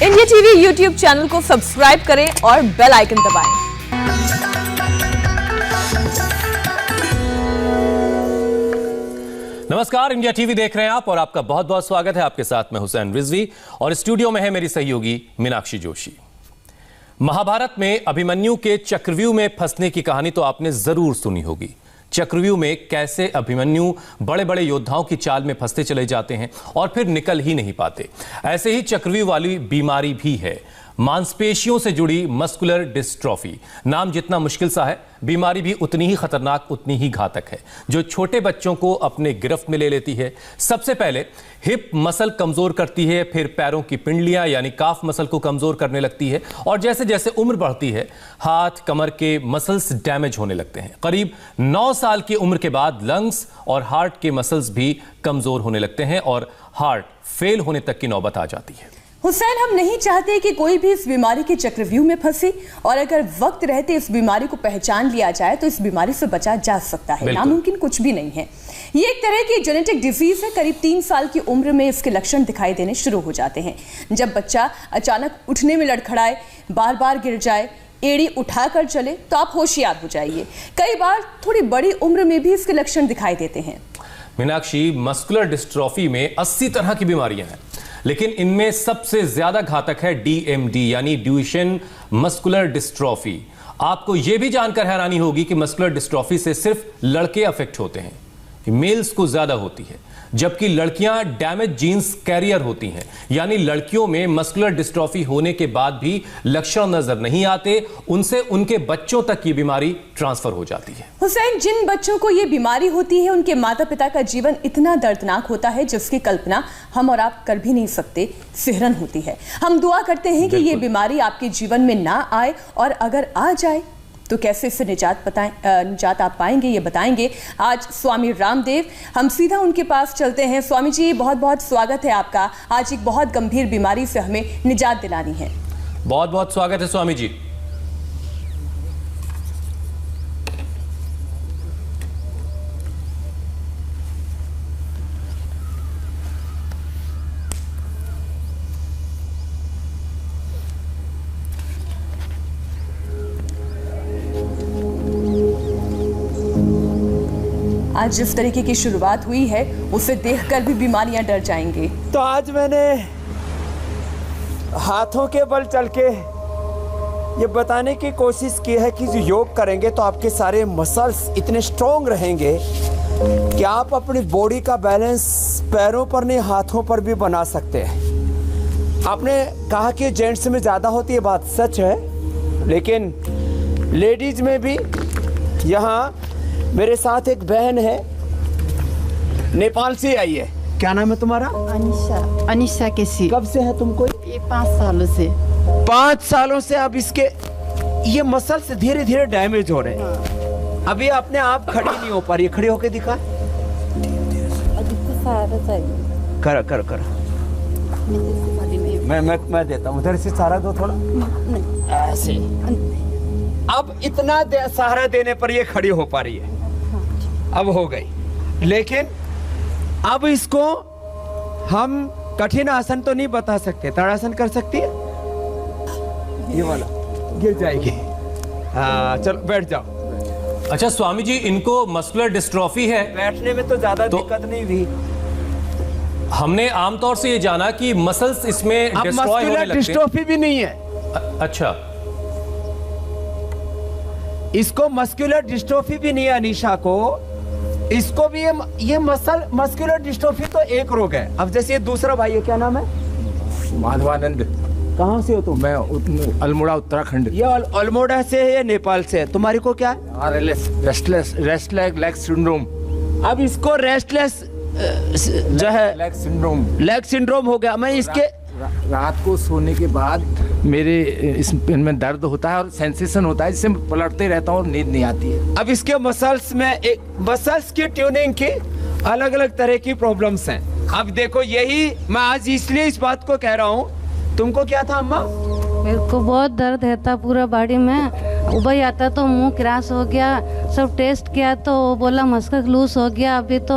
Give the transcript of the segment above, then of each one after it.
India TV YouTube channel को subscribe करें और बेल आइकन दबाएं। नमस्कार, इंडिया टीवी देख रहे हैं आप और आपका बहुत बहुत स्वागत है। आपके साथ मैं हुसैन रिजवी और स्टूडियो में है मेरी सहयोगी मीनाक्षी जोशी। महाभारत में अभिमन्यु के चक्रव्यूह में फंसने की कहानी तो आपने जरूर सुनी होगी। चक्रव्यूह में कैसे अभिमन्यु बड़े बड़े योद्धाओं की चाल में फंसते चले जाते हैं और फिर निकल ही नहीं पाते। ऐसे ही चक्रव्यूह वाली बीमारी भी है, मांसपेशियों से जुड़ी मस्कुलर डिस्ट्रॉफी। नाम जितना मुश्किल सा है, बीमारी भी उतनी ही खतरनाक, उतनी ही घातक है, जो छोटे बच्चों को अपने गिरफ्त में ले लेती है। सबसे पहले हिप मसल कमजोर करती है, फिर पैरों की पिंडलियां यानी काफ मसल को कमजोर करने लगती है और जैसे जैसे उम्र बढ़ती है हाथ कमर के मसल्स डैमेज होने लगते हैं। करीब 9 साल की उम्र के बाद लंग्स और हार्ट के मसल्स भी कमजोर होने लगते हैं और हार्ट फेल होने तक की नौबत आ जाती है। हुसैन, हम नहीं चाहते कि कोई भी इस बीमारी के चक्रव्यूह में फंसे और अगर वक्त रहते इस बीमारी को पहचान लिया जाए तो इस बीमारी से बचा जा सकता है। नामुमकिन कुछ भी नहीं है। ये एक तरह की जेनेटिक डिजीज है। करीब 3 साल की उम्र में इसके लक्षण दिखाई देने शुरू हो जाते हैं। जब बच्चा अचानक उठने में लड़खड़ाए, बार बार गिर जाए, एड़ी उठाकर चले तो आप होशियार हो जाइए। कई बार थोड़ी बड़ी उम्र में भी इसके लक्षण दिखाई देते हैं। मीनाक्षी, मस्कुलर डिस्ट्रॉफी में 80 तरह की बीमारियां हैं, लेकिन इनमें सबसे ज्यादा घातक है डीएमडी यानी ड्यूशेन मस्कुलर डिस्ट्रॉफी। आपको यह भी जानकर हैरानी होगी कि मस्कुलर डिस्ट्रॉफी से सिर्फ लड़के अफेक्ट होते हैं, मेल्स को ज्यादा होती है, जबकि लड़कियां डैमेज जीन्स कैरियर होती हैं। यानी लड़कियों में मस्कुलर डिस्ट्रॉफी होने के बाद भी लक्षण नजर नहीं आते, उनसे उनके बच्चों तक ये बीमारी ट्रांसफर हो जाती है। हुसैन, जिन बच्चों को ये बीमारी होती है उनके माता पिता का जीवन इतना दर्दनाक होता है जिसकी कल्पना हम और आप कर भी नहीं सकते। सिहरन होती है। हम दुआ करते हैं कि ये बीमारी आपके जीवन में ना आए और अगर आ जाए तो कैसे इससे निजात आप पाएंगे, ये बताएंगे आज स्वामी रामदेव। हम सीधा उनके पास चलते हैं। स्वामी जी, बहुत बहुत स्वागत है आपका। आज एक बहुत गंभीर बीमारी से हमें निजात दिलानी है। बहुत बहुत स्वागत है स्वामी जी। आज जिस तरीके की शुरुआत हुई है उसे देखकर भी बीमारियां डर जाएंगे। तो आज मैंने हाथों के बल चल के ये बताने की कोशिश की है कि जो योग करेंगे तो आपके सारे मसल्स इतने स्ट्रॉन्ग रहेंगे कि आप अपनी बॉडी का बैलेंस पैरों पर नहीं हाथों पर भी बना सकते हैं। आपने कहा कि जेंट्स में ज़्यादा होती है, बात सच है, लेकिन लेडीज में भी। यहाँ मेरे साथ एक बहन है, नेपाल से आई है। क्या नाम है तुम्हारा? अनिशा। अनिशा कैसी? कब से है तुमको? ये 5 सालों से। 5 सालों से अब इसके ये मसल्स धीरे धीरे डैमेज हो रहे हैं। अभी अपने आप खड़ी नहीं हो पा रही है। खड़ी होके दिखा। सहारा चाहिए। कर कर कर। मैं देता हूँ। उधर से सहारा दो थोड़ा। ऐसे। अब इतना सहारा देने पर ये खड़ी हो पा रही है। अब हो गई, लेकिन अब इसको हम कठिन आसन तो नहीं बता सकते। ताड़ासन कर सकती है? ये वाला गिर जाएगी। हाँ, चलो बैठ जाओ। अच्छा स्वामी जी, इनको मस्कुलर डिस्ट्रॉफी है। बैठने में तो ज्यादा दिक्कत नहीं हुई। हमने आमतौर से ये जाना कि मसल्स इसमें डिस्ट्रॉय होने लगते हैं। डिस्ट्रॉफी भी नहीं है। अच्छा, इसको मस्कुलर डिस्ट्रोफी भी नहीं है अनीशा को। इसको भी ये मस्कुलर डिस्ट्रोफी तो एक रोग है। अब जैसे ये दूसरा भाई है, क्या नाम है? माधवानंद। कहाँ से हो तुम? मैं अल्मोड़ा उत्तराखंड। ये अल्मोड़ा से है या नेपाल से है? तुम्हारी को क्या है? Restless leg syndrome. अब इसको रेस्टलेस जो है लेग सिंड्रोम हो गया। मैं इसके रात को सोने के बाद मेरे इनमें दर्द होता है और सेंसेशन होता है, जिससे पलटते रहता हूँ और नींद नहीं आती है। अब इसके मसल्स में एक मसल्स की ट्यूनिंग की अलग अलग तरह की प्रॉब्लम्स हैं। अब देखो, यही मैं आज इसलिए इस बात को कह रहा हूँ। तुमको क्या था अम्मा? मेरे को बहुत दर्द रहता पूरा बॉडी में। उबई आता तो मुंह क्रैश हो गया, सब टेस्ट किया तो बोला मस्कक लूज हो गया, अभी तो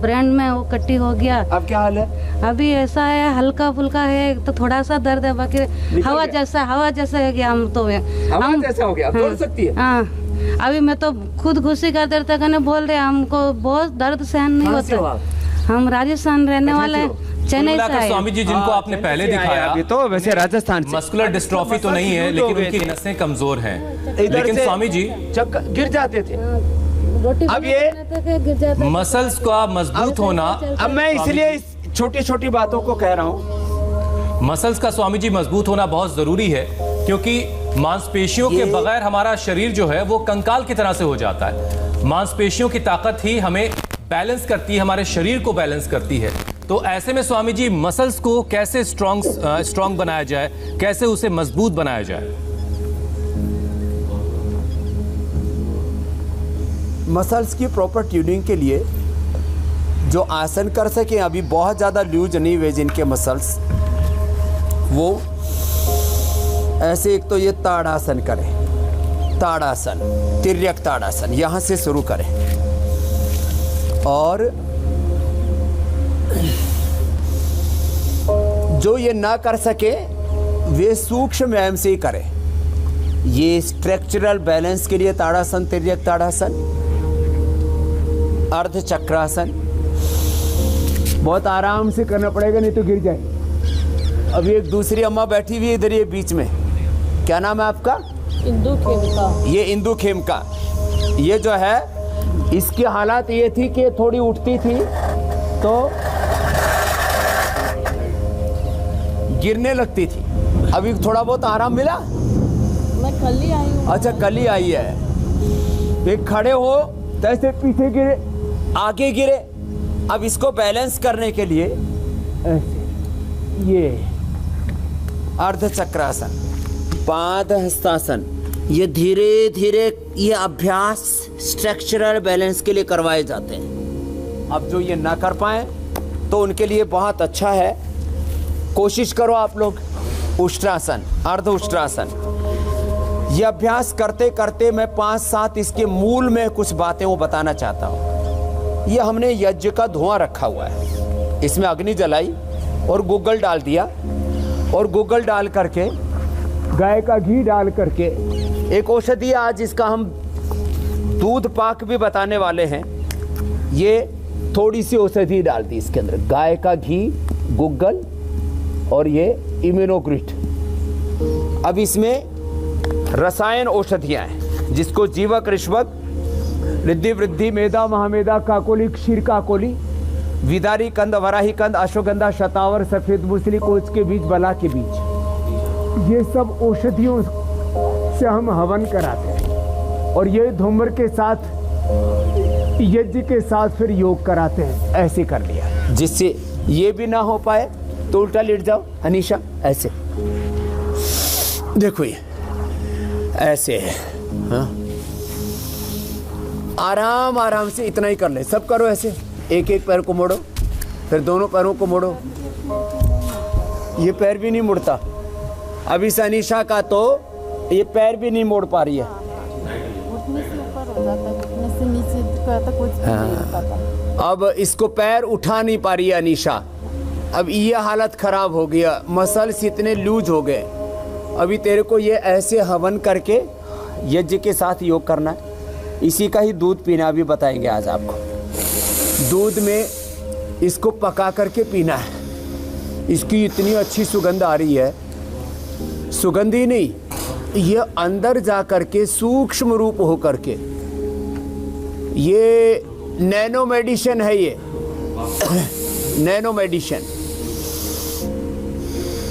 ब्रेन में वो कट्टी हो गया। अब क्या हाल है? अभी ऐसा है, हल्का फुल्का है, तो थोड़ा सा दर्द है, बाकी हवा जैसा हो गया। हम तो हवा जैसा हो गया, दौड़ सकती है? हाँ, अभी मैं तो खुद खुशी का दर्द करने बोल रहे, हमको बहुत दर्द सहन नहीं होता। हम राजस्थान रहने वाले हैं, चेन्नई से आए। स्वामी जी जिनको आपने पहले दिखाया, अभी तो वैसे राजस्थान से मस्कुलर डिस्ट्रॉफी तो नहीं है, लेकिन उनकी नसें कमजोर हैं। लेकिन स्वामी जी गिर जाते थे, अब ये गिर जाते, मसल्स का मजबूत होना। अब मैं इसलिए छोटी छोटी बातों को कह रहा हूँ, मसल्स का स्वामी जी मजबूत होना बहुत जरूरी है, क्योंकि मांसपेशियों के बगैर हमारा शरीर जो है वो कंकाल की तरह से हो जाता है। मांसपेशियों की ताकत ही हमें बैलेंस करती है, हमारे शरीर को बैलेंस करती है। तो ऐसे में स्वामी जी मसल्स को कैसे स्ट्रॉन्ग बनाया जाए, कैसे उसे मजबूत बनाया जाए? मसल्स की प्रॉपर ट्यूनिंग के लिए जो आसन कर सकें, अभी बहुत ज़्यादा लूज नहीं हुए जिनके मसल्स, वो ऐसे एक तो ये ताड़ासन करें, ताड़ासन, तिर्यक ताड़ासन, यहाँ से शुरू करें। और जो ये ना कर सके वे सूक्ष्म व्यायाम से ही करें। ये स्ट्रक्चरल बैलेंस के लिए ताड़ासन, तिर्यक ताड़ासन, अर्ध चक्रासन बहुत आराम से करना पड़ेगा, नहीं तो गिर जाए। अभी एक दूसरी अम्मा बैठी हुई है इधर, ये बीच में, क्या नाम है आपका? इंदु खेमका। ये इंदु खेमका, ये जो है इसकी हालत ये थी कि थोड़ी उठती थी तो गिरने लगती थी, अभी थोड़ा बहुत आराम मिला। मैं कल ही आई हूँ। अच्छा, कल ही आई है। एक खड़े हो तो ऐसे पीछे गिरे, आगे गिरे। अब इसको बैलेंस करने के लिए ऐसे, ये अर्ध चक्रासन, पाद हस्तासन, ये धीरे धीरे ये अभ्यास स्ट्रक्चरल बैलेंस के लिए करवाए जाते हैं। अब जो ये ना कर पाए तो उनके लिए बहुत अच्छा है, कोशिश करो आप लोग उष्ट्रासन, अर्ध उष्ट्रासन। ये अभ्यास करते करते मैं 5-7 इसके मूल में कुछ बातें वो बताना चाहता हूँ। ये हमने यज्ञ का धुआं रखा हुआ है, इसमें अग्नि जलाई और गुग्गल डाल दिया, और गुग्गल डाल करके गाय का घी डाल करके एक औषधि आज इसका हम दूध पाक भी बताने वाले हैं। ये थोड़ी सी औषधि डाल दी इसके अंदर, गाय का घी, गुग्गल और ये इम्यूनोग्रिट। अब इसमें रसायन औषधियाँ हैं, जिसको जीवक, ऋष्वक, रिद्धि, वृद्धि, मेधा, महामेधा, काकोली, क्षीर काकोली, विदारी कंद, वराही कंद, अश्वगंधा, शतावर, सफेद मूसली, कोच के बीज, बला के बीज, ये सब औषधियों से हम हवन कराते हैं। और ये धूम्र के साथ, यज्ञ के साथ फिर योग कराते हैं। ऐसे कर लिया, जिससे ये भी ना हो पाए तो उल्टा लेट जाओ अनीशा, ऐसे देखो, ये ऐसे है। हाँ, आराम आराम से इतना ही कर ले, सब करो ऐसे। एक एक पैर को मोड़ो, फिर दोनों पैरों को मोड़ो। ये पैर भी नहीं मुड़ता। अब इस अनीशा का तो ये पैर भी नहीं मोड़ पा रही है। घुटने से ऊपर हो जाता है, घुटने से नीचे तो कुछ नहीं हो पाता। अब इसको पैर उठा नहीं पा रही है अनीशा। अब ये हालत खराब हो गया, मसल्स इतने लूज हो गए। अभी तेरे को ये ऐसे हवन करके यज्ञ के साथ योग करना है। इसी का ही दूध पीना भी बताएंगे आज आपको। दूध में इसको पका करके पीना है। इसकी इतनी अच्छी सुगंध आ रही है, सुगंध ही नहीं, ये अंदर जा करके सूक्ष्म रूप हो करके, ये नैनो मेडिसिन है। ये नैनो मेडिसिन,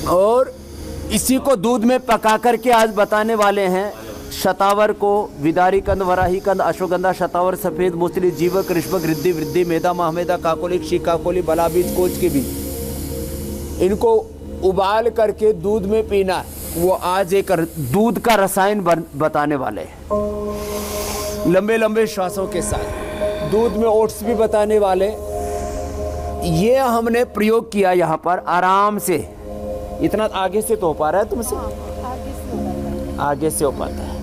और इसी को दूध में पका करके आज बताने वाले हैं। शतावर को, विदारी कंद, वराही कंद, अश्वगंधा, शतावर, सफेद मूसली, जीवक, ऋष्वक, रिद्धि, वृद्धि, मेधा, महामेधा, काकोली, क्षी काकोली, बला बीज, कोच के बीज, इनको उबाल करके दूध में पीना। वो आज एक दूध का रसायन बताने वाले हैं, लंबे लंबे श्वासों के साथ। दूध में ओट्स भी बताने वाले। ये हमने प्रयोग किया यहाँ पर आराम से। इतना आगे से तो हो पा रहा है तुमसे? आगे से हो पाता है।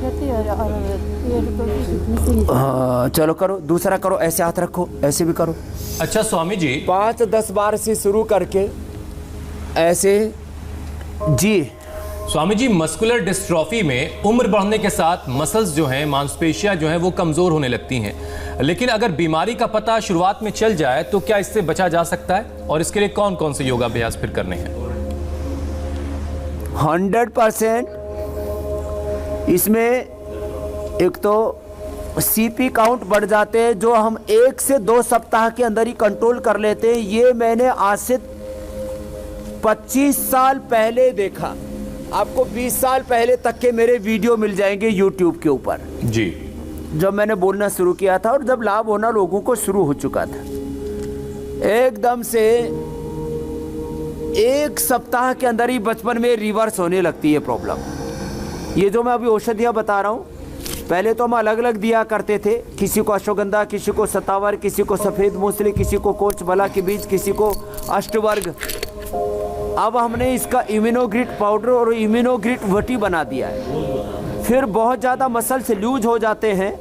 करती और पेट को भी घुटने से नीचे। हाँ, चलो करो, दूसरा करो, ऐसे हाथ रखो, ऐसे भी करो। अच्छा स्वामी जी, 5-10 बार से शुरू करके ऐसे जी। स्वामी जी, मस्कुलर डिस्ट्रॉफी में उम्र बढ़ने के साथ मसल्स जो हैं, मांसपेशियां जो हैं वो कमजोर होने लगती हैं, लेकिन अगर बीमारी का पता शुरुआत में चल जाए तो क्या इससे बचा जा सकता है? और इसके लिए कौन कौन से योगाभ्यास फिर करने हैं? 100% इसमें एक तो सीपी काउंट बढ़ जाते हैं जो हम 1 से 2 सप्ताह के अंदर ही कंट्रोल कर लेते हैं। ये मैंने आज से 25 साल पहले देखा। आपको 20 साल पहले तक के मेरे वीडियो मिल जाएंगे YouTube के ऊपर जी, जब मैंने बोलना शुरू किया था और जब लाभ होना लोगों को शुरू हो चुका था। एकदम से 1 सप्ताह के अंदर ही बचपन में रिवर्स होने लगती है प्रॉब्लम। ये जो मैं अभी औषधियाँ बता रहा हूँ, पहले तो हम अलग अलग दिया करते थे, किसी को अश्वगंधा, किसी को सतावर, किसी को सफ़ेद मूसली, किसी को कोच बला के बीज, किसी को अष्टवर्ग। अब हमने इसका इम्यूनोग्रिट पाउडर और इम्यूनोग्रिट वटी बना दिया है। फिर बहुत ज़्यादा मसल से लूज हो जाते हैं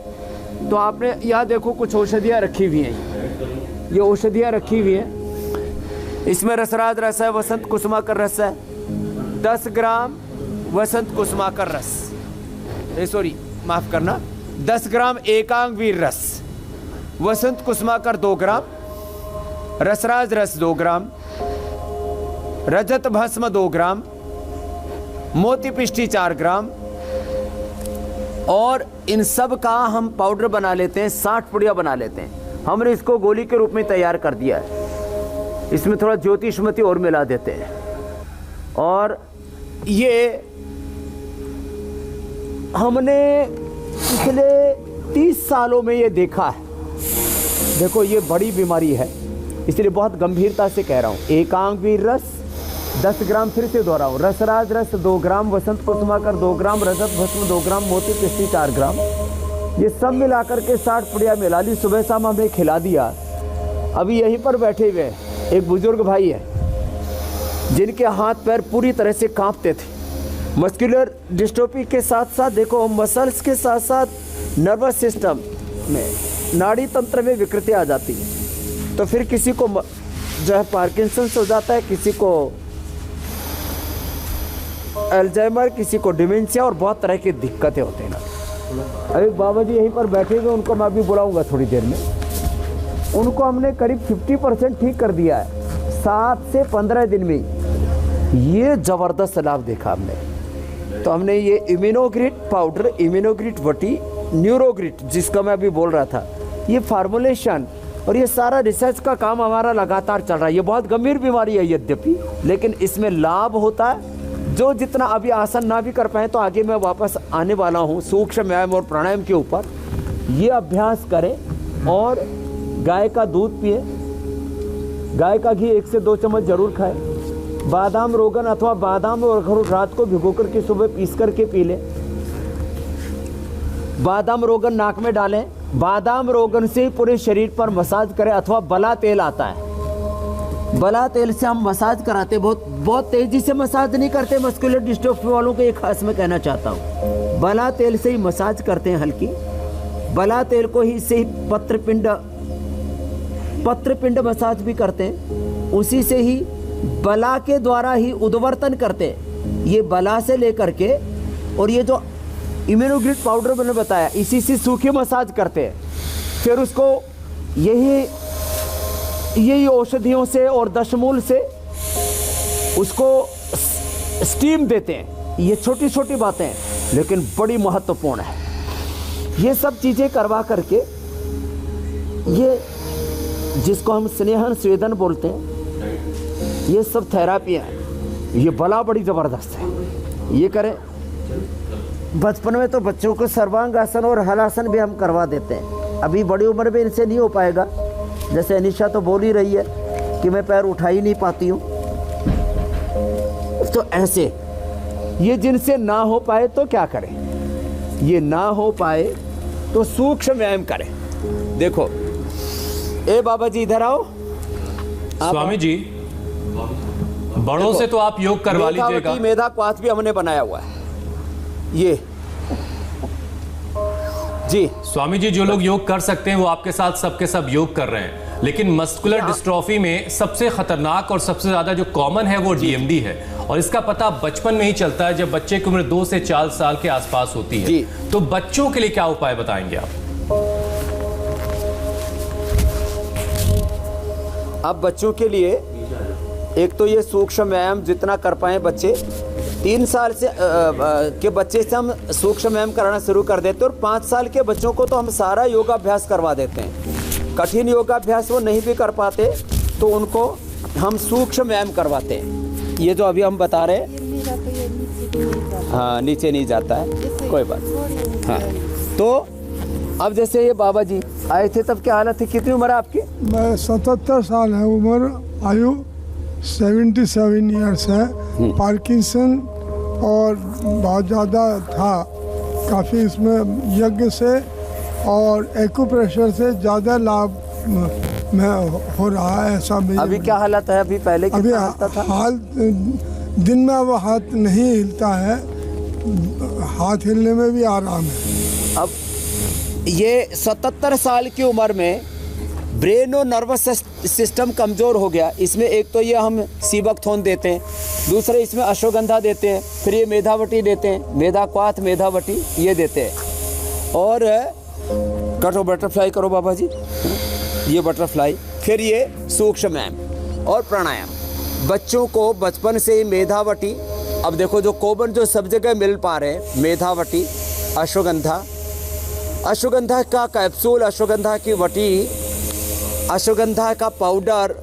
तो आपने यहाँ देखो कुछ औषधियाँ रखी हुई हैं, ये औषधियाँ रखी हुई हैं। इसमें रसराज रस है, वसंत कुसुमाकर रस है, 10 ग्राम वसंत कुसुमाकर रस, सॉरी माफ़ करना, 10 ग्राम एकांग वीर रस, वसंत कुसुमाकर 2 ग्राम, रसराज रस 2 ग्राम, रजत भस्म 2 ग्राम, मोती पिष्टी 4 ग्राम, और इन सब का हम पाउडर बना लेते हैं, 60 पुड़िया बना लेते हैं। हमने इसको गोली के रूप में तैयार कर दिया है। इसमें थोड़ा ज्योतिषमती और मिला देते हैं। और ये हमने पिछले 30 सालों में ये देखा है। देखो ये बड़ी बीमारी है, इसलिए बहुत गंभीरता से कह रहा हूँ। एकांग वीर रस 10 ग्राम, फिर से दोहराऊं, रसराज रस 2 ग्राम, वसंत कुसुमाकर 2 ग्राम, रजत भस्म 2 ग्राम, मोती पिष्टी 4 ग्राम, ये सब मिलाकर के 60 पुड़िया मिला ली। सुबह शाम हमें खिला दिया। अभी यहीं पर बैठे हुए एक बुजुर्ग भाई है जिनके हाथ पैर पूरी तरह से कांपते थे। मस्कुलर डिस्ट्रोफी के साथ साथ देखो मसल्स के साथ साथ नर्वस सिस्टम में, नाड़ी तंत्र में विकृति आ जाती है। तो फिर किसी को जो है पार्किंसंस हो जाता है, किसी को अल्जाइमर, किसी को डिमेंशिया, और बहुत तरह की दिक्कतें होती हैं ना। अभी बाबा जी यहीं पर बैठे हुए, उनको मैं अभी बुलाऊंगा थोड़ी देर में। उनको हमने करीब 50% ठीक कर दिया है 7 से 15 दिन में। ये ज़बरदस्त लाभ देखा हमने। तो हमने ये इम्यूनोग्रिट पाउडर, इम्यूनोग्रिट वटी, न्यूरोग्रिट जिसका मैं अभी बोल रहा था, ये फार्मुलेशन और ये सारा रिसर्च का काम हमारा लगातार चल रहा है। ये बहुत गंभीर बीमारी है यद्यपि, लेकिन इसमें लाभ होता है। जो जितना अभी आसन ना भी कर पाए तो आगे मैं वापस आने वाला हूँ सूक्ष्म व्यायाम और प्राणायाम के ऊपर। ये अभ्यास करें और गाय का दूध पिए, गाय का घी 1 से 2 चम्मच जरूर खाएं। बादाम रोगन अथवा बादाम और अखरोट रात को भिगो करके सुबह पीस करके पी लें। बादाम रोगन नाक में डालें। बादाम रोगन से पूरे शरीर पर मसाज करें, अथवा बला तेल आता है, बला तेल से हम मसाज कराते। बहुत तेजी से मसाज नहीं करते। मस्कुलर डिस्ट्रोफी वालों को एक खास मैं कहना चाहता हूँ, बला तेल से ही मसाज करते हैं हल्की। बला तेल को ही से ही पत्रपिंड मसाज भी करते हैं। उसी से ही बला के द्वारा ही उद्वर्तन करते हैं। ये बला से लेकर के, और ये जो इम्यूनोग्रिट पाउडर मैंने बताया, इसी से सूखी मसाज करते हैं। फिर उसको यही औषधियों से और दशमूल से उसको स्टीम देते हैं। ये छोटी छोटी बातें हैं लेकिन बड़ी महत्वपूर्ण है। ये सब चीज़ें करवा करके, ये जिसको हम स्नेहन स्वेदन बोलते हैं, ये सब थेरापियाँ हैं। ये बला बड़ी ज़बरदस्त है। ये करें। बचपन में तो बच्चों को सर्वांगासन और हलासन भी हम करवा देते हैं। अभी बड़ी उम्र में इनसे नहीं हो पाएगा। जैसे अनिशा तो बोल ही रही है कि मैं पैर उठा ही नहीं पाती हूँ। तो ऐसे ये जिनसे ना हो पाए तो क्या करें, ये ना हो पाए तो सूक्ष्म व्यायाम करें। देखो ए बाबा जी इधर आओ। स्वामी जी, बड़ों से तो आप योग करवा लीजिएगा। मेधा क्वाथ भी हमने बनाया हुआ है। ये जी स्वामी जी, जो लोग योग कर सकते हैं वो आपके साथ सबके सब योग कर रहे हैं, लेकिन मस्कुलर डिस्ट्रॉफी में सबसे खतरनाक और सबसे ज्यादा जो कॉमन है वो डीएमडी है, और इसका पता बचपन में ही चलता है जब बच्चे की उम्र 2 से 4 साल के आसपास होती है। तो बच्चों के लिए क्या उपाय बताएंगे आप? अब बच्चों के लिए एक तो ये सूक्ष्म व्यायाम जितना कर पाए बच्चे, 3 साल से के बच्चे से हम सूक्ष्म व्यायाम कराना शुरू कर देते हैं, और 5 साल के बच्चों को तो हम सारा योगाभ्यास करवा देते हैं। कठिन योगाभ्यास वो नहीं भी कर पाते तो उनको हम सूक्ष्म व्यायाम करवाते हैं। ये जो अभी हम बता रहे हैं, हाँ नीचे नहीं जाता है, कोई बात। हाँ तो अब जैसे ये बाबा जी आए थे तब क्या हालत थी? कितनी उम्र है आपकी? मैं 77 साल है उम्र, आयु 77 ईयर्स है। पार्किंसन और बहुत ज़्यादा था, काफ़ी इसमें यज्ञ से और एक्यूप्रेशर से ज़्यादा लाभ में हो रहा है ऐसा। अभी क्या हालत है? अभी पहले अभी हाल दिन में अब हाथ नहीं हिलता है, हाथ हिलने में भी आराम है। अब ये 77 साल की उम्र में ब्रेन और नर्वस सिस्टम कमज़ोर हो गया। इसमें एक तो ये हम सीबकथोन देते हैं, दूसरे इसमें अश्वगंधा देते हैं, फिर ये मेधावटी देते हैं, मेधाक्वाथ मेधावटी ये देते हैं, और करो बटरफ्लाई करो बाबा जी, ये बटरफ्लाई, फिर ये सूक्ष्म व्यायाम और प्राणायाम। बच्चों को बचपन से ही मेधावटी, अब देखो जो कॉमन जो सब जगह मिल पा रहे हैं, मेधावटी, अश्वगंधा, अश्वगंधा का कैप्सूल, अश्वगंधा की वटी, अश्वगंधा का पाउडर,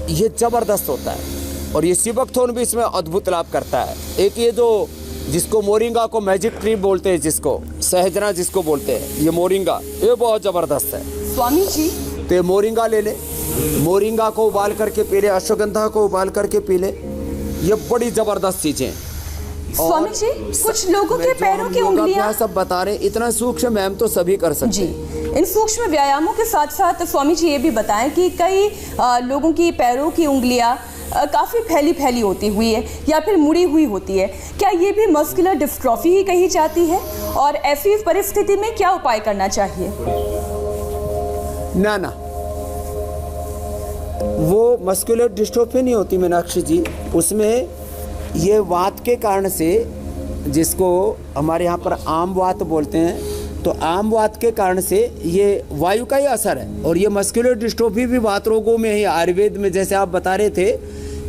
ये ज़बरदस्त होता है। और ये सीबकथोन भी इसमें अद्भुत लाभ करता है। एक ये जो जिसको मोरिंगा को मैजिक ट्री बोलते हैं, जिसको सहजना जिसको बोलते हैं, ये मोरिंगा, ये बहुत ज़बरदस्त है स्वामी जी। तो ये मोरिंगा ले ले, मोरिंगा को उबाल करके पी ले, अश्वगंधा को उबाल करके पी ले, ये बड़ी ज़बरदस्त चीज़ें। स्वामी जी, कुछ लोगों के पैरों की उंगलियां सब बता रहे, इतना सूक्ष्म व्यायाम तो सभी कर सकते हैं जी। इन सूक्ष्म व्यायामों के साथ साथ स्वामी जी ये भी बताएं कि कई लोगों की पैरों की उंगलियां काफ़ी फैली होती हुई है या फिर मुड़ी हुई होती है, क्या ये भी मस्कुलर डिस्ट्रॉफी ही कही जाती है? और ऐसी परिस्थिति में क्या उपाय करना चाहिए? ना वो मस्कुलर डिस्ट्रोफी नहीं होती मीनाक्षी जी, उसमें ये वात के कारण से, जिसको हमारे यहाँ पर आम वात बोलते हैं, तो आम वात के कारण से ये वायु का ही असर है। और ये मस्कुलर डिस्ट्रोफी भी वात रोगों में ही, आयुर्वेद में जैसे आप बता रहे थे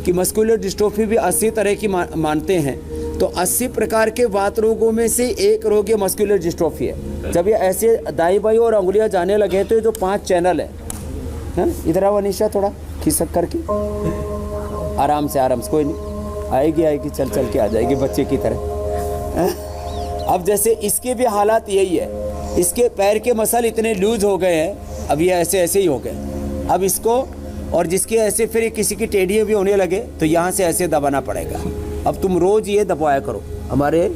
कि मस्कुलर डिस्ट्रोफी भी 80 तरह की मानते हैं, तो 80 प्रकार के वात रोगों में से एक रोग ये मस्कुलर डिस्ट्रोफी है। जब ये ऐसे दाई बाई और अंगुलियां जाने लगे तो ये जो 5 चैनल है, इधर आओ अनीशा, थोड़ा खिसक करके, आराम से कोई नहीं, आएगी चल के आ जाएगी बच्चे की तरह। अब जैसे इसके भी हालात यही है, इसके पैर के मसल इतने लूज हो गए हैं, अब ये ऐसे ही हो गए। अब इसको, और जिसके ऐसे फिर किसी की टेढ़ियाँ भी होने लगे तो यहाँ से ऐसे दबाना पड़ेगा। अब तुम रोज़ ये दबाया करो। हमारे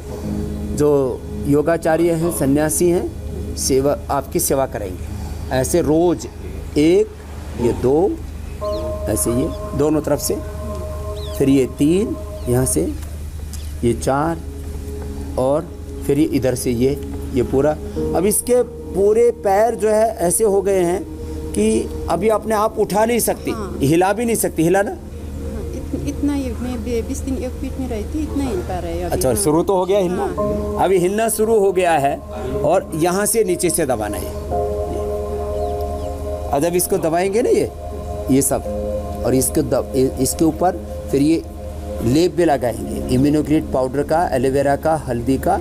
जो योगाचार्य हैं, सन्यासी हैं, सेवा आपकी सेवा करेंगे ऐसे रोज़, 1, ये 2, ऐसे ये दोनों तरफ से, फिर ये 3 यहाँ से, ये 4, और फिर ये इधर से ये पूरा। अब इसके पूरे पैर जो है ऐसे हो गए हैं कि अभी अपने आप उठा नहीं सकती, हिला भी नहीं सकती। हिला ना, इतना ही, मैं 20 दिन एक फीट में रही थी, इतना हिल पा रहे हैं। अच्छा, शुरू तो हो गया हिलना, अभी हिलना शुरू हो गया है। और यहाँ से नीचे से दबाना है। जब इसको दबाएंगे ना ये सब, और इसके ऊपर फिर ये लेप भी लगाएंगे, इम्यूनोग्रेट पाउडर का, एलोवेरा का, हल्दी का,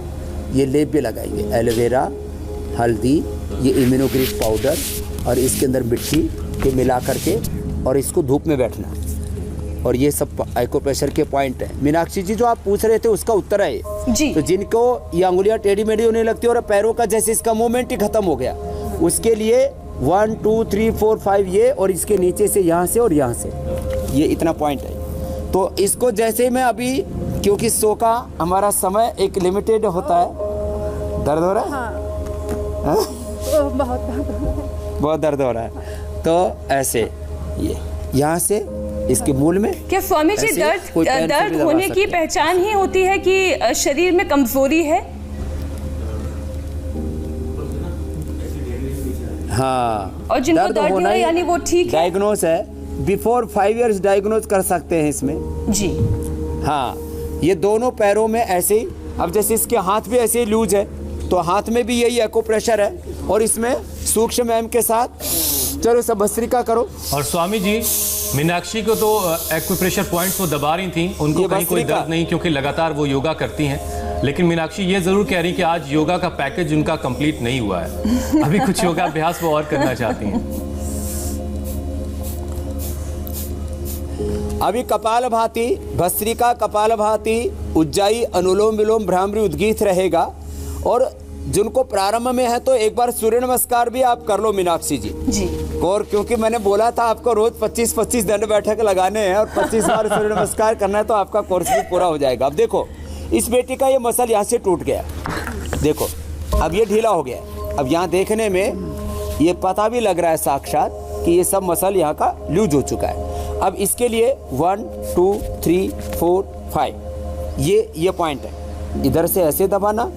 ये लेप भी लगाएंगे। एलोवेरा, हल्दी, ये इम्यूनोग्रेट पाउडर, और इसके अंदर मिट्टी के मिला करके, और इसको धूप में बैठना। और ये सब एक्यूप्रेशर के पॉइंट है। मीनाक्षी जी, जो आप पूछ रहे थे उसका उत्तर है जी। तो जिनको ये अंगुलियां टेढ़ी मेढ़ी होने लगती है और पैरों का जैसे इसका मूवमेंट ही खत्म हो गया, उसके लिए 1 2 3 4 5 ये, और इसके नीचे से यहाँ से और यहाँ से, ये इतना पॉइंट है। तो इसको जैसे मैं अभी, क्योंकि शो का हमारा समय एक लिमिटेड होता है, दर्द हो रहा है? बहुत दर्द हो रहा है। तो ऐसे ये यहाँ से इसके मूल में, क्या स्वामी जी दर्द होने की पहचान ही होती है कि शरीर में कमजोरी है? हाँ, और जिनको दर्द हो रहा है यानी वो ठीक है, डायग्नोज है, बिफोर 5 इयर्स डायग्नोज कर सकते हैं इसमें जी। हाँ, ये दोनों पैरों में ऐसे ही, अब जैसे इसके हाथ भी ऐसे ही लूज है तो हाथ में भी यही एक्यूप्रेशर है, और इसमें सूक्ष्म एम के साथ चलो सब भस्त्रिका करो। और स्वामी जी, मीनाक्षी को तो एक्यूप्रेशर पॉइंट्स वो दबा रही थी, उनको कहीं कोई दर्द नहीं क्योंकि लगातार वो योगा करती हैं, लेकिन मीनाक्षी ये जरूर कह रही कि आज योगा का पैकेज उनका कंप्लीट नहीं हुआ है, अभी कुछ योगा अभ्यास वो और करना चाहती हैं। अभी कपालभाति, भस्त्रिका, कपालभाति, उज्जाई, अनुलोम विलोम, भ्रामरी, उद्गीत रहेगा। और जिनको प्रारंभ में है तो एक बार सूर्य नमस्कार भी आप कर लो मीनाक्षी जी। और क्योंकि मैंने बोला था आपको रोज 25-25 दंड बैठक लगाने हैं और 25 बार सूर्य नमस्कार करना है, तो आपका कोर्स भी पूरा हो जाएगा। अब देखो इस बेटी का ये मसल यहाँ से टूट गया, देखो अब ये ढीला हो गया। अब यहाँ देखने में ये पता भी लग रहा है साक्षात कि ये सब मसल यहाँ का लूज हो चुका है। अब इसके लिए 1 2 3 4 5 ये पॉइंट है, इधर से ऐसे दबाना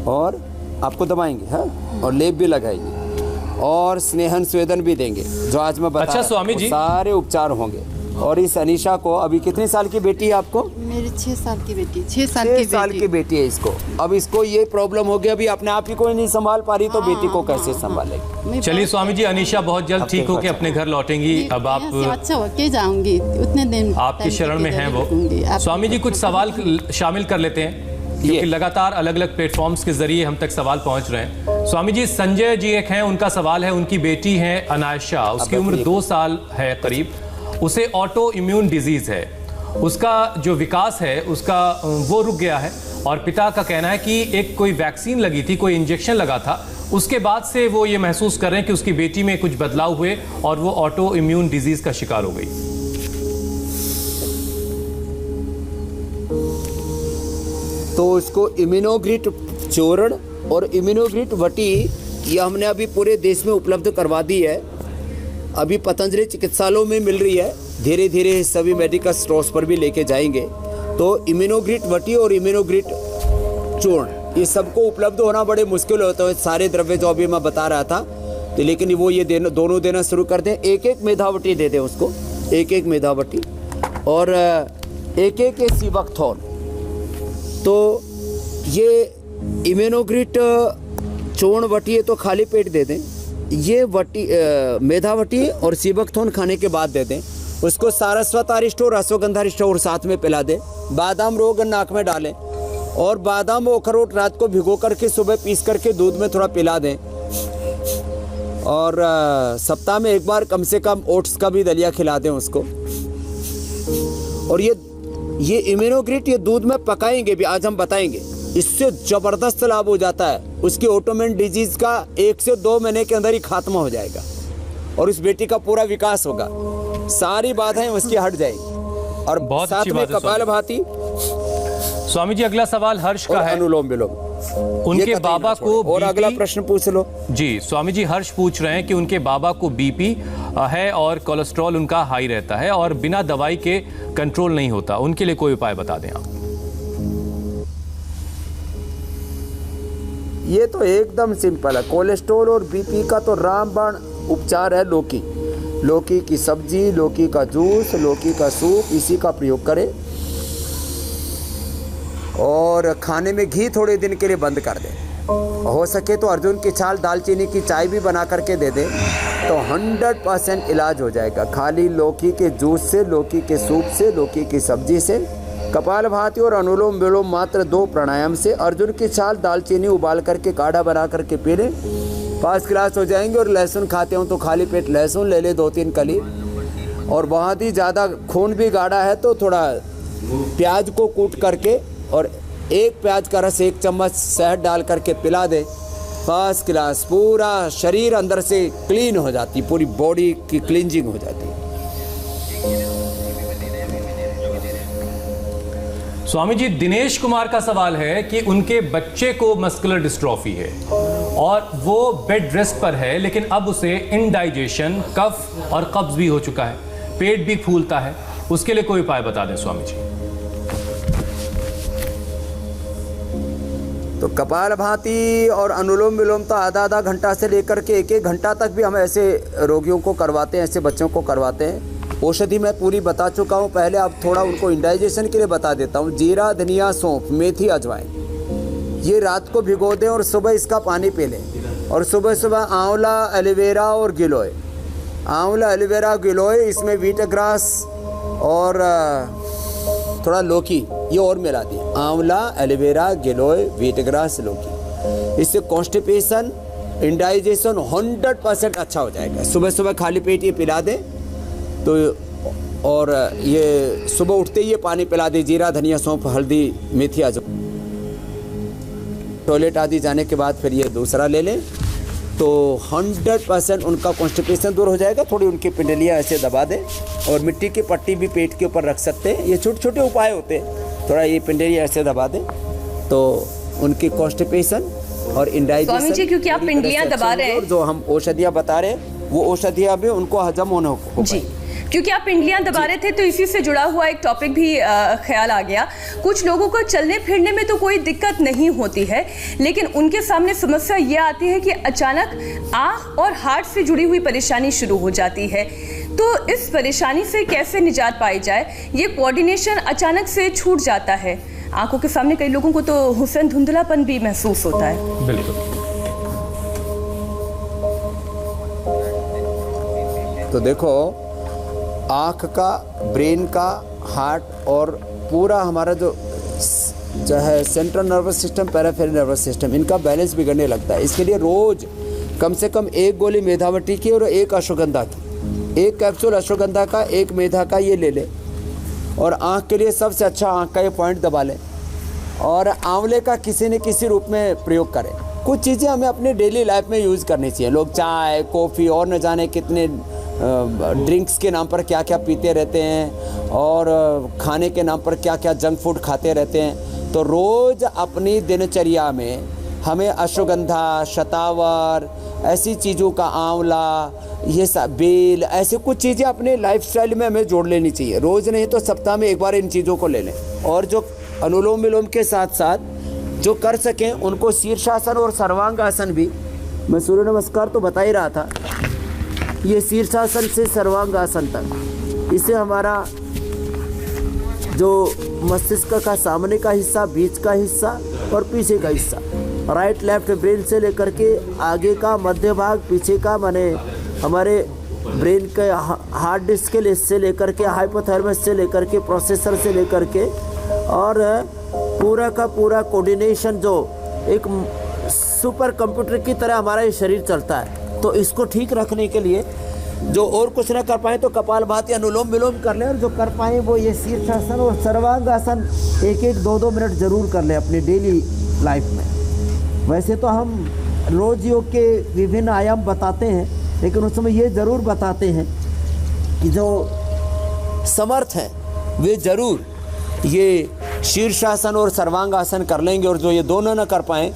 और आपको दबाएंगे, हाँ, और लेप भी लगाएंगे और स्नेहन स्वेदन भी देंगे, जो आज मैं बता अच्छा स्वामी जी, सारे उपचार होंगे। और इस अनीशा को, अभी कितनी साल की बेटी है आपको? मेरी 6 साल की बेटी, 6 साल की बेटी है इसको। अब इसको ये प्रॉब्लम हो गया, अभी अपने आप ही कोई नहीं संभाल पा रही, तो बेटी को कैसे संभालेगी? चलिए स्वामी जी, अनीशा बहुत जल्द ठीक होकर अपने घर लौटेंगी। अब आप अच्छा होके जाऊंगी, उतने दिन आपकी शरण में हैं वो। स्वामी जी कुछ सवाल शामिल कर लेते हैं क्योंकि लगातार अलग अलग प्लेटफॉर्म्स के जरिए हम तक सवाल पहुंच रहे हैं। स्वामी जी, संजय जी एक हैं, उनका सवाल है, उनकी बेटी है अनायशा, उसकी उम्र 2 साल है करीब, उसे ऑटो इम्यून डिजीज है, उसका जो विकास है उसका वो रुक गया है, और पिता का कहना है कि एक कोई वैक्सीन लगी थी, कोई इंजेक्शन लगा था, उसके बाद से वो ये महसूस कर रहे हैं कि उसकी बेटी में कुछ बदलाव हुए और वो ऑटो इम्यून डिजीज का शिकार हो गई। तो उसको इम्यूनोग्रिट चूर्ण और इम्यूनोग्रिट वटी ये हमने अभी पूरे देश में उपलब्ध करवा दी है, अभी पतंजलि चिकित्सालयों में मिल रही है, धीरे धीरे सभी मेडिकल स्टोर्स पर भी लेके जाएंगे। तो इम्यूनोग्रिट वटी और इम्यूनोग्रिट चूर्ण ये सबको उपलब्ध होना बड़े मुश्किल होता है, सारे द्रव्य जो अभी मैं बता रहा था, तो लेकिन वो ये दोनों देना शुरू कर दें। एक मेधावटी दे दें उसको, एक मेधावटी और एक सीबकथॉन। तो ये इम्यूनोग्रिट चूर्ण वटी है तो खाली पेट दे दें, ये वटी मेधावटी और सीबकथॉन खाने के बाद दे दें। उसको सारस्वत अरिष्ट और अश्वगंधा अरिष्ट और साथ में पिला दें। बादाम रोग नाक में डालें और बादाम और अखरोट रात को भिगो करके सुबह पीस करके दूध में थोड़ा पिला दें। और सप्ताह में एक बार कम से कम ओट्स का भी दलिया खिला दें उसको। और ये इम्यूनोग्रिट ये दूध में पकाएंगे भी, आज हम बताएंगे, इससे जबरदस्त लाभ हो जाता है। उसकी ऑटोइम्यून डिजीज का 1 से 2 महीने के अंदर ही खात्मा हो जाएगा और उस बेटी का पूरा विकास होगा, सारी बाधाएं उसकी हट जाएगी। और बहुत साथ में कपालभाति। स्वामी जी अगला सवाल हर्ष का है, अनुलोम विलोम। उनके बाबा को और अगला प्रश्न पूछ लो जी। स्वामी जी हर्ष पूछ रहे हैं कि उनके बाबा को बीपी है और कोलेस्ट्रॉल उनका हाई रहता है और बिना दवाई के कंट्रोल नहीं होता, उनके लिए कोई उपाय बता दें आप। ये तो एकदम सिंपल है। कोलेस्ट्रॉल और बीपी का तो रामबाण उपचार है लौकी की सब्जी, लौकी का जूस, लौकी का सूप, इसी का प्रयोग करें। और खाने में घी थोड़े दिन के लिए बंद कर दें। हो सके तो अर्जुन की छाल दालचीनी की चाय भी बना करके दे दें तो 100% इलाज हो जाएगा। खाली लौकी के जूस से, लौकी के सूप से, लौकी की सब्जी से, कपालभाति और अनुलोम विलोम मात्र 2 प्राणायाम से, अर्जुन की छाल दालचीनी उबाल करके काढ़ा बना करके पी लें, 5 गिलास हो जाएंगे। और लहसुन खाते हो तो खाली पेट लहसुन ले ले 2-3 कली। और बहुत ही ज़्यादा खून भी गाढ़ा है तो थोड़ा प्याज को कूट करके और 1 प्याज का रस 1 चम्मच शहद डाल करके पिला दे, 5 गिलास, पूरा शरीर अंदर से क्लीन हो जाती, पूरी बॉडी की क्लींजिंग हो जाती है। स्वामी जी दिनेश कुमार का सवाल है कि उनके बच्चे को मस्कुलर डिस्ट्रॉफी है और वो बेड रेस्ट पर है, लेकिन अब उसे इंडाइजेशन, कफ और कब्ज भी हो चुका है, पेट भी फूलता है, उसके लिए कोई उपाय बता दें स्वामी जी। तो कपालभाति और अनुलोम विलोम तो आधा घंटा से लेकर के 1 घंटा तक भी हम ऐसे रोगियों को करवाते हैं, ऐसे बच्चों को करवाते हैं। औषधि मैं पूरी बता चुका हूँ, पहले अब थोड़ा उनको इंडाइजेशन के लिए बता देता हूँ। जीरा, धनिया, सौंफ, मेथी, अजवाइन, ये रात को भिगो दें और सुबह इसका पानी पी लें। और सुबह सुबह आंवला, एलोवेरा और गिलोय, आंवला, एलोवेरा, गिलोय, इसमें व्हीट ग्रास और थोड़ा लौकी ये और मिला दी। आंवला, एलोवेरा, गिलोय, व्हीट ग्रास, लौकी, इससे कॉन्स्टिपेशन, इंडाइजेशन 100% अच्छा हो जाएगा। सुबह सुबह खाली पेट ये पिला दें तो, और ये सुबह उठते ही ये पानी पिला दें। जीरा, धनिया, सौंफ, हल्दी, मेथी, अजवाइन। टॉयलेट आदि जाने के बाद फिर ये दूसरा ले लें तो 100% उनका कॉन्स्टिपेशन दूर हो जाएगा। थोड़ी उनकी पिंडलियाँ ऐसे दबा दें और मिट्टी की पट्टी भी पेट के ऊपर रख सकते हैं। ये छोटे छोटे उपाय होते हैं, थोड़ा ये पिंडलियाँ ऐसे दबा दें तो उनकी कॉन्स्टिपेशन और इंडाइजेशन। स्वामी जी, क्योंकि आप पिंडलियाँ दबा रहे हैं, जो हम औषधियाँ बता रहे हैं वो औषधियाँ भी उनको हजम होना हो जी, क्योंकि आप पिंडलियां दबा रहे थे तो इसी से जुड़ा हुआ एक टॉपिक भी ख्याल आ गया। कुछ लोगों को चलने फिरने में तो कोई दिक्कत नहीं होती है, लेकिन उनके सामने समस्या ये आती है कि अचानक आँख और हार्ट से जुड़ी हुई परेशानी शुरू हो जाती है। तो इस परेशानी से कैसे निजात पाई जाए? ये कोऑर्डिनेशन अचानक से छूट जाता है। आंखों के सामने कई लोगों को तो हुस्न धुंधलापन भी महसूस होता है। बिल्कुल। तो देखो, आँख का, ब्रेन का, हार्ट और पूरा हमारा जो है central nervous system, peripheral nervous system, इनका बैलेंस बिगड़ने लगता है। इसके लिए रोज़ कम से कम 1 गोली मेधावटी की और 1 अश्वगंधा की, 1 कैप्सूल अश्वगंधा का, 1 मेधा का, ये ले लें। और आँख के लिए सबसे अच्छा आँख का ये पॉइंट दबा लें और आंवले का किसी न किसी रूप में प्रयोग करें। कुछ चीज़ें हमें अपने डेली लाइफ में यूज़ करनी चाहिए। लोग चाय, कॉफ़ी और न जाने कितने ड्रिंक्स के नाम पर क्या क्या पीते रहते हैं और खाने के नाम पर क्या क्या जंक फूड खाते रहते हैं। तो रोज़ अपनी दिनचर्या में हमें अश्वगंधा, शतावर, ऐसी चीज़ों का, आंवला, ये सब, बेल, ऐसे कुछ चीज़ें अपने लाइफस्टाइल में हमें जोड़ लेनी चाहिए। रोज़ नहीं तो सप्ताह में 1 बार इन चीज़ों को ले लें। और जो अनुलोम विलोम के साथ साथ जो कर सकें उनको शीर्षासन और सर्वांगासन भी, मैं सूर्य नमस्कार तो बता ही रहा था, ये शीर्षासन से सर्वांगासन तक, इससे हमारा जो मस्तिष्क का सामने का हिस्सा, बीच का हिस्सा और पीछे का हिस्सा, राइट लेफ्ट ब्रेन से लेकर के आगे का, मध्य भाग, पीछे का, माने हमारे ब्रेन के हार्ड डिस्क के से लेकर के, हाइपोथैलेमस से लेकर के, प्रोसेसर से लेकर के, और पूरा का पूरा कोऑर्डिनेशन जो एक सुपर कंप्यूटर की तरह हमारा ये शरीर चलता है। तो इसको ठीक रखने के लिए जो और कुछ ना कर पाए तो कपालभाति, अनुलोम विलोम कर लें, और जो कर पाए वो ये शीर्षासन और सर्वांगासन 1-1, 2-2 मिनट ज़रूर कर लें अपनी डेली लाइफ में। वैसे तो हम रोज़ योग के विभिन्न आयाम बताते हैं, लेकिन उस समय ये ज़रूर बताते हैं कि जो समर्थ हैं वे ज़रूर ये शीर्षासन और सर्वांगासन कर लेंगे, और जो ये दोनों न कर पाए,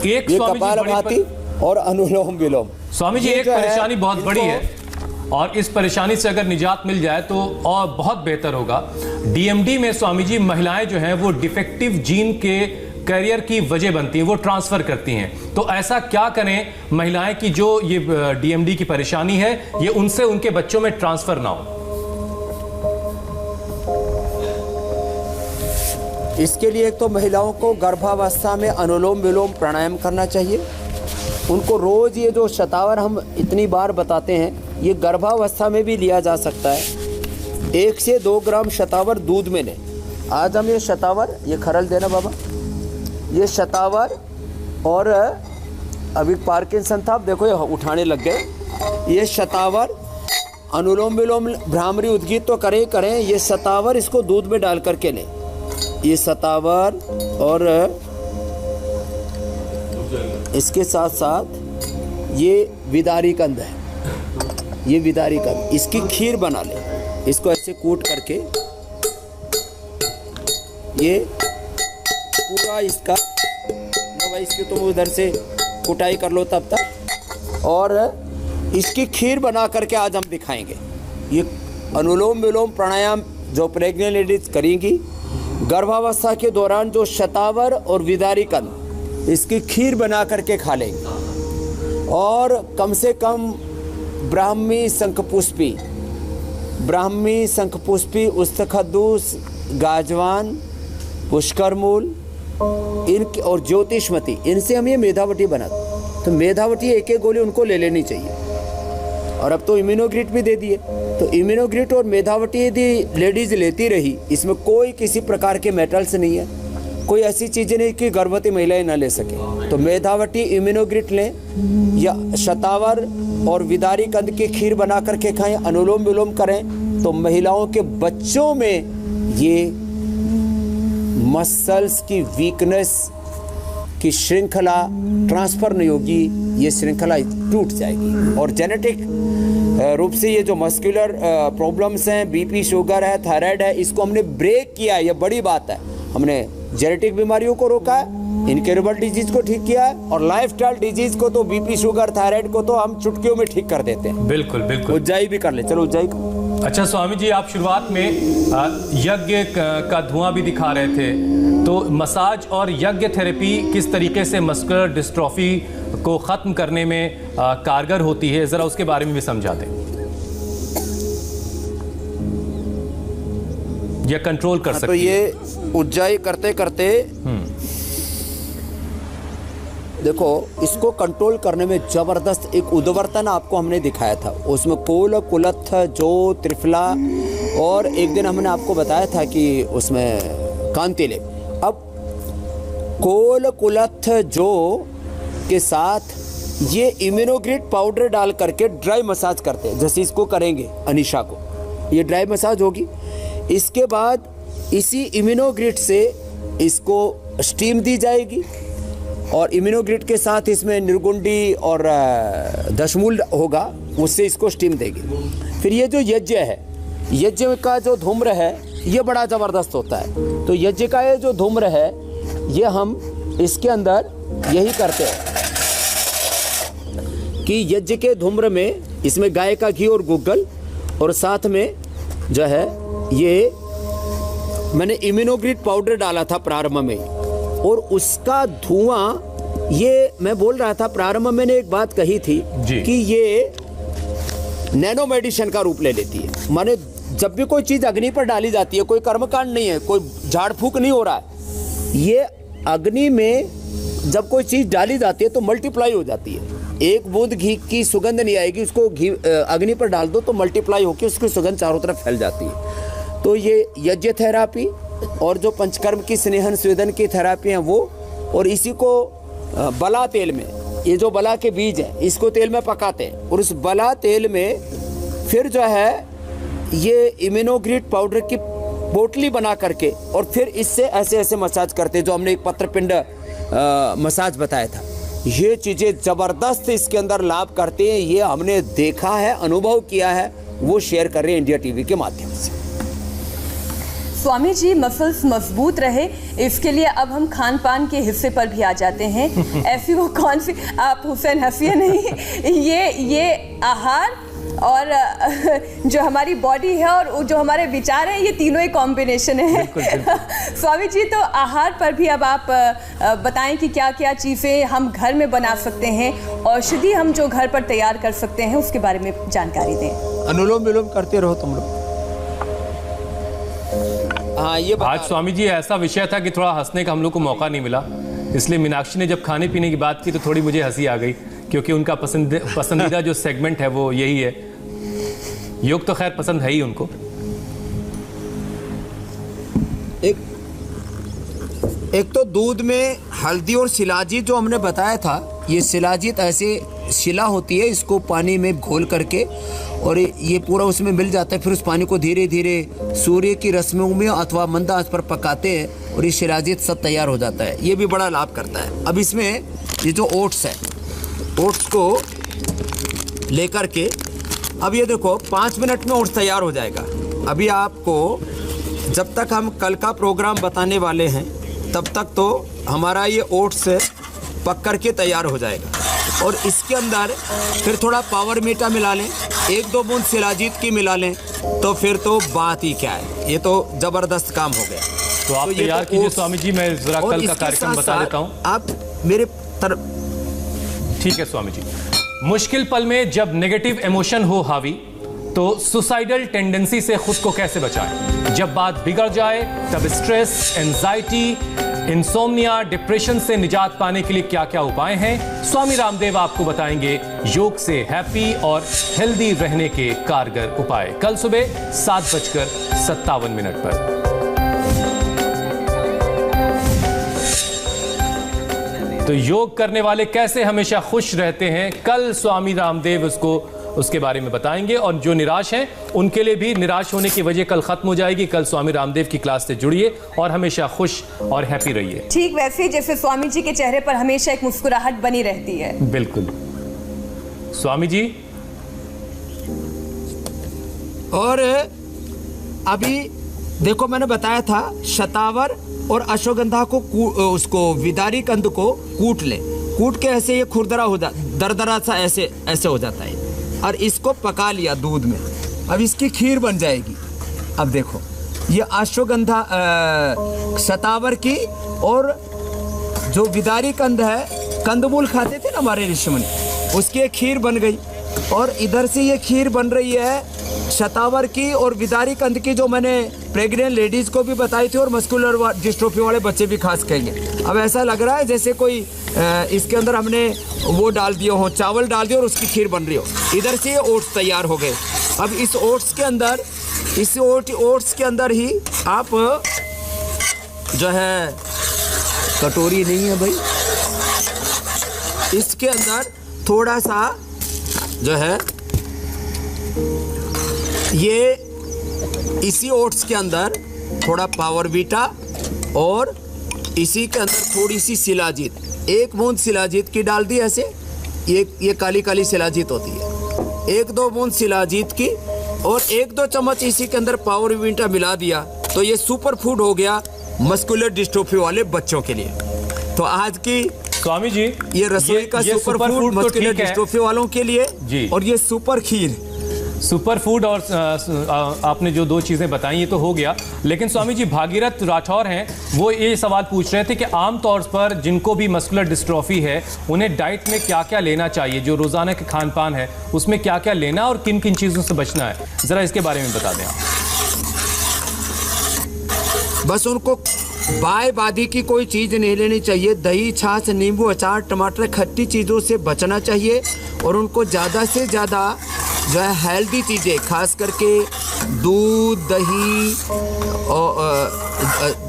ये कपालभाति और अनुलोम विलोम। स्वामी जी, एक परेशानी बहुत बड़ी है और इस परेशानी से अगर निजात मिल जाए तो और बहुत बेहतर होगा। डीएमडी में स्वामी जी महिलाएं जो हैं वो डिफेक्टिव जीन के कैरियर की वजह बनती हैं, वो ट्रांसफर करती हैं। तो ऐसा क्या करें महिलाएं की जो ये डीएमडी की परेशानी है ये उनसे उनके बच्चों में ट्रांसफर ना हो? इसके लिए एक तो महिलाओं को गर्भावस्था में अनुलोम विलोम प्राणायाम करना चाहिए। उनको रोज़ ये जो शतावर हम इतनी बार बताते हैं, ये गर्भावस्था में भी लिया जा सकता है। 1 से 2 ग्राम शतावर दूध में लें। आज हम ये शतावर, ये खरल देना बाबा, ये शतावर, और अभी पार्किंसन था, अब देखो ये उठाने लग गए। ये शतावर, अनुलोम विलोम, भ्रामरी उद्गीत तो करें, ये शतावर इसको दूध में डाल करके लें। ये शतावर और इसके साथ साथ ये विदारी कंद है, ये विदारी कंद, इसकी खीर बना लें। इसको ऐसे कूट करके ये पूरा इसका, भाई इसकी तुम उधर से कुटाई कर लो तब तक, और इसकी खीर बना करके आज हम दिखाएंगे। ये अनुलोम विलोम प्राणायाम जो प्रेग्नेंट लेडीज करेंगी गर्भावस्था के दौरान जो शतावर और विदारी कंद, इसकी खीर बना करके खा लेंगे। और कम से कम ब्राह्मी शंखपुष्पी, उस्तखद्दूस, गाजवान, पुष्करमूल इनके और ज्योतिषमती, इनसे हम ये मेधावटी बनाते। तो मेधावटी एक एक गोली उनको ले लेनी चाहिए। और अब तो इम्यूनोग्रिट भी दे दिए, तो इम्यूनोग्रिट और मेधावटी यदि लेडीज लेती रही, इसमें कोई किसी प्रकार के मेटल्स नहीं है, कोई ऐसी चीज़ें नहीं कि गर्भवती महिलाएं ना ले सके। तो मेधावटी, इम्यूनोग्रिट लें या शतावर और विदारी कंद की खीर बना करके खाएं, अनुलोम विलोम करें, तो महिलाओं के बच्चों में ये मसल्स की वीकनेस की श्रृंखला ट्रांसफर नहीं होगी, ये श्रृंखला टूट जाएगी। और जेनेटिक रूप से ये जो मस्कुलर प्रॉब्लम्स हैं, बीपी, शुगर है, थायराइड है, इसको हमने ब्रेक किया है, ये बड़ी बात है। हमने जेनेटिक बीमारियों को रोका है, इनक्योरेबल डिजीज को ठीक किया है, और लाइफस्टाइल डिजीज को तो बीपी, शुगर, थायराइड को तो हम चुटकियों में ठीक कर देते हैं। बिल्कुल बिल्कुल। उज्जाई भी कर ले, चलो उज्जाई को। अच्छा स्वामी जी, आप शुरुआत में यज्ञ का धुआं भी दिखा रहे थे, तो मसाज और यज्ञ थेरेपी किस तरीके से मस्कुलर डिस्ट्रॉफी को ख़त्म करने में कारगर होती है, ज़रा उसके बारे में भी समझा दें, या कंट्रोल कर सकते तो ये उज्जाई करते करते देखो, इसको कंट्रोल करने में जबरदस्त एक उद्वर्तन आपको हमने दिखाया था। उसमें कोल, कुलत्थ, जो, त्रिफला, और एक दिन हमने आपको बताया था कि उसमें कांतिले। अब कोल, कुलत्थ, जो के साथ ये इम्यूनोग्रिट पाउडर डाल करके ड्राई मसाज करते हैं, जैसे इसको करेंगे अनीशा को, ये ड्राई मसाज होगी। इसके बाद इसी इम्यूनोग्रिट से इसको स्टीम दी जाएगी, और इम्यूनोग्रिट के साथ इसमें निर्गुंडी और दशमूल होगा, उससे इसको स्टीम देगी। फिर ये जो यज्ञ है, यज्ञ का जो धूम्र है ये बड़ा ज़बरदस्त होता है। तो यज्ञ का ये जो धूम्र है, ये हम इसके अंदर यही करते हैं कि यज्ञ के धूम्र में इसमें गाय का घी और गुग्गल, और साथ में जो है ये मैंने इम्यूनोग्रिट पाउडर डाला था प्रारंभ में, और उसका धुआं, ये मैं बोल रहा था प्रारंभ में मैंने एक बात कही थी कि ये नैनो मेडिसिन का रूप ले लेती है। माने जब भी कोई चीज़ अग्नि पर डाली जाती है, कोई कर्मकांड नहीं है, कोई झाड़ फूक नहीं हो रहा है, ये अग्नि में जब कोई चीज़ डाली जाती है तो मल्टीप्लाई हो जाती है। एक बूंद घी की सुगंध नहीं आएगी, उसको घी अग्नि पर डाल दो तो मल्टीप्लाई होकर उसकी सुगंध चारों तरफ फैल जाती है। तो ये यज्ञ थेरापी और जो पंचकर्म की स्नेहन स्वेदन की थेरापी हैं वो, और इसी को बला तेल में, ये जो बला के बीज हैं इसको तेल में पकाते हैं, और उस बला तेल में फिर जो है ये इम्यूनोग्रिट पाउडर की पोटली बना करके, और फिर इससे ऐसे ऐसे मसाज करते हैं, जो हमने एक पत्रपिंड मसाज बताया था। ये चीज़ें ज़बरदस्त इसके अंदर लाभ करते हैं, ये हमने देखा है, अनुभव किया है, वो शेयर कर रहे हैं इंडिया टीवी के माध्यम से। स्वामी जी, मसल्स मजबूत रहे, इसके लिए अब हम खान पान के हिस्से पर भी आ जाते हैं। ऐसी वो कौन सी, आप हुसैन हंसिए नहीं, ये आहार और जो हमारी बॉडी है और जो हमारे विचार हैं, ये तीनों ही कॉम्बिनेशन है। स्वामी जी, तो आहार पर भी अब आप बताएं कि क्या क्या चीज़ें हम घर में बना सकते हैं, औषधि हम जो घर पर तैयार कर सकते हैं, उसके बारे में जानकारी दें। अनुलोम विलोम करते रहो तुम लोग। हाँ, ये आज स्वामी जी ऐसा विषय था कि थोड़ा हंसने का हम लोग को मौका नहीं मिला, इसलिए मीनाक्षी ने जब खाने पीने की बात की तो थोड़ी मुझे हंसी आ गई, क्योंकि उनका पसंदीदा जो सेगमेंट है वो यही है। योग तो खैर पसंद है ही उनको। एक तो दूध में हल्दी और शिलाजीत जो हमने बताया था, ये शिलाजीत ऐसे शिला होती है, इसको पानी में घोल करके और ये पूरा उसमें मिल जाता है। फिर उस पानी को धीरे धीरे सूर्य की रश्मियों में अथवा मंद आंच पर पकाते हैं और ये शिलाजीत सब तैयार हो जाता है। ये भी बड़ा लाभ करता है। अब इसमें ये जो ओट्स है, ओट्स को लेकर के अब ये देखो 5 मिनट में ओट्स तैयार हो जाएगा। अभी आपको जब तक हम कल का प्रोग्राम बताने वाले हैं तब तक तो हमारा ये ओट्स पक कर के तैयार हो जाएगा। और इसके अंदर फिर थोड़ा पावर मीठा मिला लें, 1-2 बूंद शिलाजीत की मिला लें, तो फिर तो बात ही क्या है, ये तो ज़बरदस्त काम हो गया। तो आप तैयार कीजिए स्वामी जी, मैं जरा कल का कार्यक्रम बता देता हूँ। आप मेरे ठीक है स्वामी जी। मुश्किल पल में जब नेगेटिव इमोशन हो हावी, तो सुसाइडल टेंडेंसी से खुद को कैसे बचाएं? जब बात बिगड़ जाए तब स्ट्रेस, एंजाइटी, इंसोम्निया, डिप्रेशन से निजात पाने के लिए क्या क्या उपाय हैं? स्वामी रामदेव आपको बताएंगे योग से हैप्पी और हेल्दी रहने के कारगर उपाय। कल सुबह 7:57 पर। तो योग करने वाले कैसे हमेशा खुश रहते हैं, कल स्वामी रामदेव उसके बारे में बताएंगे। और जो निराश हैं उनके लिए भी निराश होने की वजह कल खत्म हो जाएगी। कल स्वामी रामदेव की क्लास से जुड़िए और हमेशा खुश और हैप्पी रहिए। ठीक वैसे जैसे स्वामी जी के चेहरे पर हमेशा एक मुस्कुराहट बनी रहती है। बिल्कुल स्वामी जी। और अभी देखो मैंने बताया था शतावर और अश्वगंधा को उसको विदारी कंद को कूट ले, कूट के ऐसे ये खुरदरा हो जाता, दरदरा सा ऐसे हो जाता है, और इसको पका लिया दूध में। अब इसकी खीर बन जाएगी। अब देखो ये अश्वगंधा शतावर की और जो विदारी कंद है, कंदमूल खाते थे ना हमारे ऋषिमुनि, उसकी एक खीर बन गई। और इधर से ये खीर बन रही है शतावर की और विदारी कंद की, जो मैंने प्रेग्नेंट लेडीज को भी बताई थी और मस्कुलर डिस्ट्रोफी वाले बच्चे भी खास खाएंगे। अब ऐसा लग रहा है जैसे कोई इसके अंदर हमने वो डाल दिए हो, चावल डाल दिए और उसकी खीर बन रही हो। इधर से ये ओट्स तैयार हो गए। अब इस ओट्स के अंदर ही आप जो है, कटोरी नहीं है भाई, इसके अंदर थोड़ा सा जो है ये इसी ओट्स के अंदर थोड़ा पावर बीटा और इसी के अंदर थोड़ी सी शिलाजीत, 1 बूंद शिलाजीत की डाल दी ऐसे, ये काली काली शिलाजीत होती है, 1-2 बूंद शिलाजीत की और 1-2 चम्मच इसी के अंदर पावर बीटा मिला दिया, तो ये सुपर फूड हो गया मस्कुलर डिस्ट्रोफी वाले बच्चों के लिए। तो आज की स्वामी जी ये रसोई का सुपर फूड मस्कुलर डिस्ट्रोफी वालों के लिए जी। और ये सुपर खीर, सुपर फूड और आपने जो 2 चीजें बताई ये तो हो गया। लेकिन स्वामी जी भागीरथ राठौर हैं, वो ये सवाल पूछ रहे थे कि आमतौर पर जिनको भी मस्कुलर डिस्ट्रोफी है उन्हें डाइट में क्या क्या लेना चाहिए, जो रोजाना के खान पान है उसमें क्या क्या लेना और किन किन चीजों से बचना है, जरा इसके बारे में बता दें आप। बस उनको बाय बादी की कोई चीज नहीं लेनी चाहिए। दही, छाछ, नींबू, अचार, टमाटर, खट्टी चीजों से बचना चाहिए और उनको ज़्यादा से ज़्यादा जो है हेल्दी चीज़ें, खास करके दूध,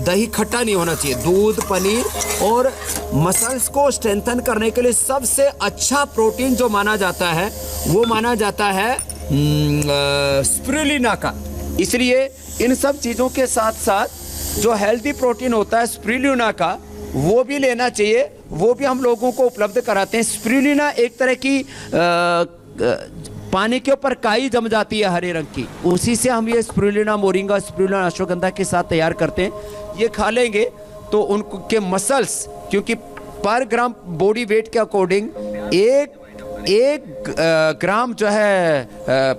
दही खट्टा नहीं होना चाहिए, दूध, पनीर, और मसल्स को स्ट्रेंथन करने के लिए सबसे अच्छा प्रोटीन जो माना जाता है वो माना जाता है स्पिरुलिना का। इसलिए इन सब चीज़ों के साथ साथ जो हेल्दी प्रोटीन होता है स्पिरुलिना का, वो भी लेना चाहिए, वो भी हम लोगों को उपलब्ध कराते हैं। स्पिरुलिना एक तरह की पानी के ऊपर काई जम जाती है हरे रंग की, उसी से हम ये स्पिरुलिना मोरिंगा, स्पिरुलिना अश्वगंधा के साथ तैयार करते हैं। ये खा लेंगे तो उनके मसल्स, क्योंकि पर ग्राम बॉडी वेट के अकॉर्डिंग एक ग्राम जो है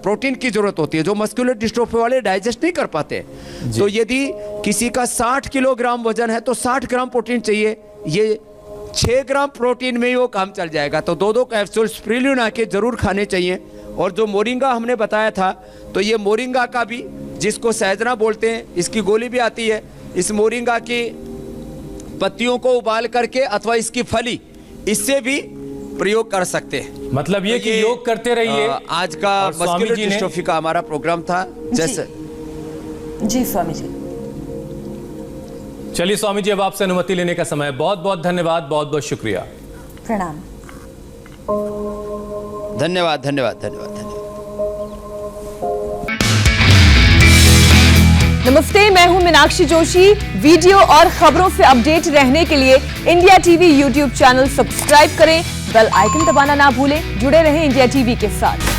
प्रोटीन की जरूरत होती है, जो मस्कुलर डिस्ट्रोफी वाले डाइजेस्ट नहीं कर पाते। तो यदि किसी का 60 किलोग्राम वजन है तो 60 ग्राम प्रोटीन चाहिए, ये 6 ग्राम प्रोटीन में ही वो काम चल जाएगा। तो 2-2 कैप्सूल स्पिरुलिना के जरूर खाने चाहिए। और जो मोरिंगा हमने बताया था, तो ये मोरिंगा का भी, जिसको सहजना बोलते हैं, इसकी गोली भी आती है। इस मोरिंगा की पत्तियों को उबाल करके अथवा इसकी फली, इससे भी प्रयोग कर सकते हैं। मतलब ये कि योग करते रहिए। आज का मस्कुलर डिस्ट्रोफी का हमारा प्रोग्राम था। जैसे जी स्वामी जी। चलिए स्वामी जी, अब आपसे अनुमति लेने का समय। बहुत बहुत धन्यवाद, बहुत बहुत शुक्रिया, प्रणाम। धन्यवाद धन्यवाद धन्यवाद धन्यवाद। नमस्ते, मैं हूं मीनाक्षी जोशी। वीडियो और खबरों से अपडेट रहने के लिए India TV YouTube channel subscribe करें, बेल आइकन दबाना ना भूलें। जुड़े रहें इंडिया टीवी के साथ।